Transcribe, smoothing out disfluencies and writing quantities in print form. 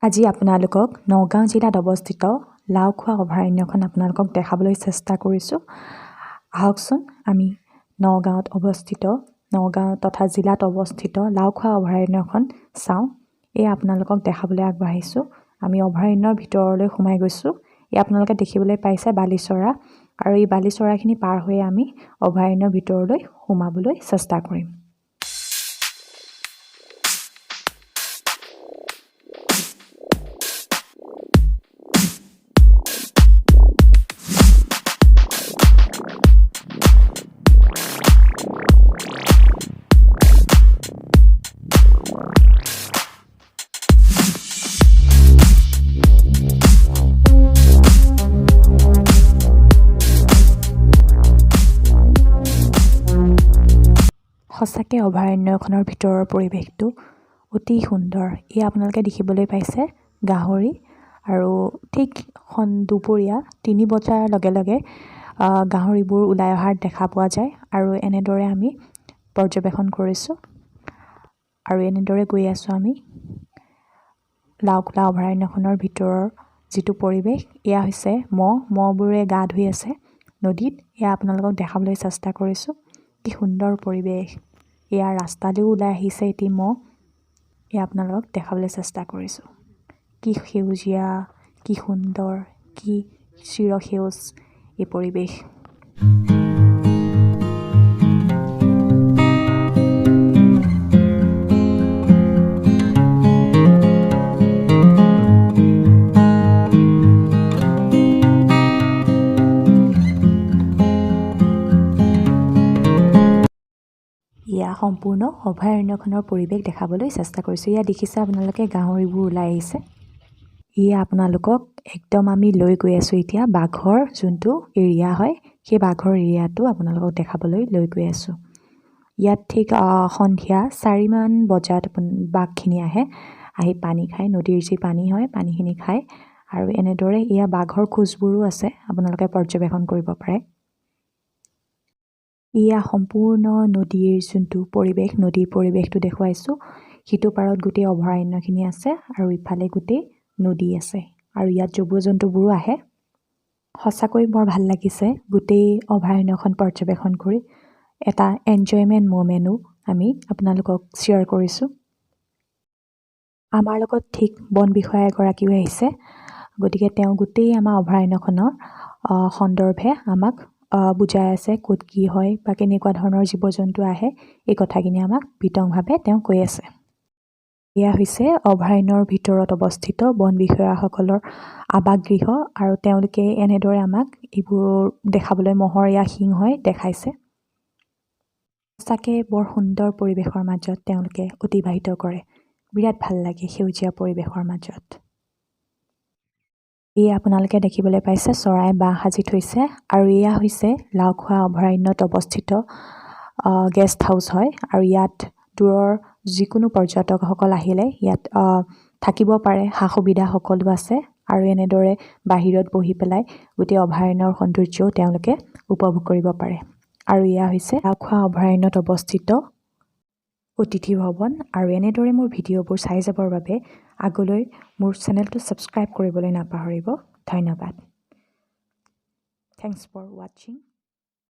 আজি আপোনালোকক নগাঁও জিলাত অৱস্থিত লাওখোৱা অভয়াৰণ্যখন আপোনালোকক দেখাবলৈ চেষ্টা কৰিছোঁ। আহকচোন আমি নগাঁৱত অৱস্থিত নগাঁও তথা জিলাত অৱস্থিত লাওখোৱা অভয়াৰণ্যখন চাওঁ। এয়া আপোনালোকক দেখাবলৈ আগবাঢ়িছোঁ। আমি অভয়াৰণ্যৰ ভিতৰলৈ সোমাই গৈছোঁ। এয়া আপোনালোকে দেখিবলৈ পাইছে বালিচৰা, আৰু এই বালিচৰাখিনি পাৰ হৈ আমি অভয়াৰণ্যৰ ভিতৰলৈ সোমাবলৈ চেষ্টা কৰিম। সঁচাকৈ অভয়াৰণ্যখনৰ ভিতৰৰ পৰিৱেশটো অতি সুন্দৰ। এয়া আপোনালোকে দেখিবলৈ পাইছে গাহৰি, আৰু ঠিক দুপৰীয়া 3 বজাৰ লগে লগে গাহৰিবোৰ ওলাই অহাৰ দেখা পোৱা যায়, আৰু এনেদৰে আমি পৰ্যবেক্ষণ কৰিছোঁ। আৰু এনেদৰে গৈ আছোঁ আমি লাওখোৱা অভয়াৰণ্যখনৰ ভিতৰৰ যিটো পৰিৱেশ। এয়া হৈছে মহবোৰে গা ধুই আছে নদীত। এয়া আপোনালোকক দেখাবলৈ চেষ্টা কৰিছোঁ। কি সুন্দৰ পৰিৱেশ। এয়া ৰাস্তালৈও ওলাই আহিছে এটি মহ। এয়া আপোনালোকক দেখাবলৈ চেষ্টা কৰিছোঁ। কি সেউজীয়া, কি সুন্দৰ, কি চিৰসেউজ এই পৰিৱেশ। এয়া সম্পূৰ্ণ অভয়াৰণ্যখনৰ পৰিৱেশ দেখাবলৈ চেষ্টা কৰিছোঁ। এয়া দেখিছে আপোনালোকে গাহৰিবোৰ ওলাই আহিছে। এয়া আপোনালোকক একদম আমি লৈ গৈ আছোঁ এতিয়া বাঘৰ যোনটো এৰিয়া হয়, সেই বাঘৰ এৰিয়াটো আপোনালোকক দেখাবলৈ লৈ গৈ আছোঁ। ইয়াত ঠিক সন্ধিয়া 4মান বজাত বাঘখিনি আহি পানী খায়। নদীৰ যি পানী হয়, পানীখিনি খায়। আৰু এনেদৰে এয়া বাঘৰ খোজবোৰো আছে, আপোনালোকে পৰ্যবেক্ষণ কৰিব পাৰে। এয়া সম্পূৰ্ণ নদীৰ যোনটো পৰিৱেশ, নদীৰ পৰিৱেশটো দেখুৱাইছোঁ। সিটো পাৰত গোটেই অভয়াৰণ্যখিনি আছে, আৰু ইফালে গোটেই নদী আছে, আৰু ইয়াত জীৱ-জন্তুবোৰো আহে। সঁচাকৈ বৰ ভাল লাগিছে গোটেই অভয়াৰণ্যখন পৰ্যবেক্ষণ কৰি। এটা এনজয়মেণ্ট মমেণ্টো আমি আপোনালোকক শ্বেয়াৰ কৰিছোঁ। আমাৰ লগত ঠিক বন বিষয়া এগৰাকীও আহিছে, গতিকে তেওঁ গোটেই আমাৰ অভয়াৰণ্যখনৰ সন্দৰ্ভে আমাক বুজাই আছে, ক'ত কি হয় বা কেনেকুৱা ধৰণৰ জীৱ-জন্তু আহে, এই কথাখিনি আমাক বিতংভাৱে তেওঁ কৈ আছে। এয়া হৈছে অভয়াৰণ্যৰ ভিতৰত অৱস্থিত বন বিষয়াসকলৰ আৱাসগৃহ, আৰু তেওঁলোকে এনেদৰে আমাক এইবোৰ দেখাবলৈ মহৰ এয়া শিং হয় দেখাইছে। সঁচাকৈ বৰ সুন্দৰ পৰিৱেশৰ মাজত তেওঁলোকে অতিবাহিত কৰে। বিৰাট ভাল লাগে সেউজীয়া পৰিৱেশৰ মাজত। এয়া আপোনালোকে দেখিবলৈ পাইছে চৰাই বাঁহ সাজি থৈছে, আৰু এয়া হৈছে লাওখোৱা অভয়াৰণ্যত অৱস্থিত গেষ্ট হাউচ হয়, আৰু ইয়াত দূৰৰ যিকোনো পৰ্যটকসকল আহিলে ইয়াত থাকিব পাৰে। সা-সুবিধা সকলো আছে, আৰু এনেদৰে বাহিৰত বহি পেলাই গোটেই অভয়াৰণ্যৰ সৌন্দৰ্যও তেওঁলোকে উপভোগ কৰিব পাৰে। আৰু এয়া হৈছে লাওখোৱা অভয়াৰণ্যত অৱস্থিত অতিথি ভৱন। আৰু এনেদৰে মোৰ ভিডিঅ'বোৰ চাই যাবৰ বাবে আগলৈ মোৰ চেনেলটো ছাবস্ক্ৰাইব কৰিবলৈ নাপাহৰিব। ধন্যবাদ। থেংকছ ফৰ ৱাচিং।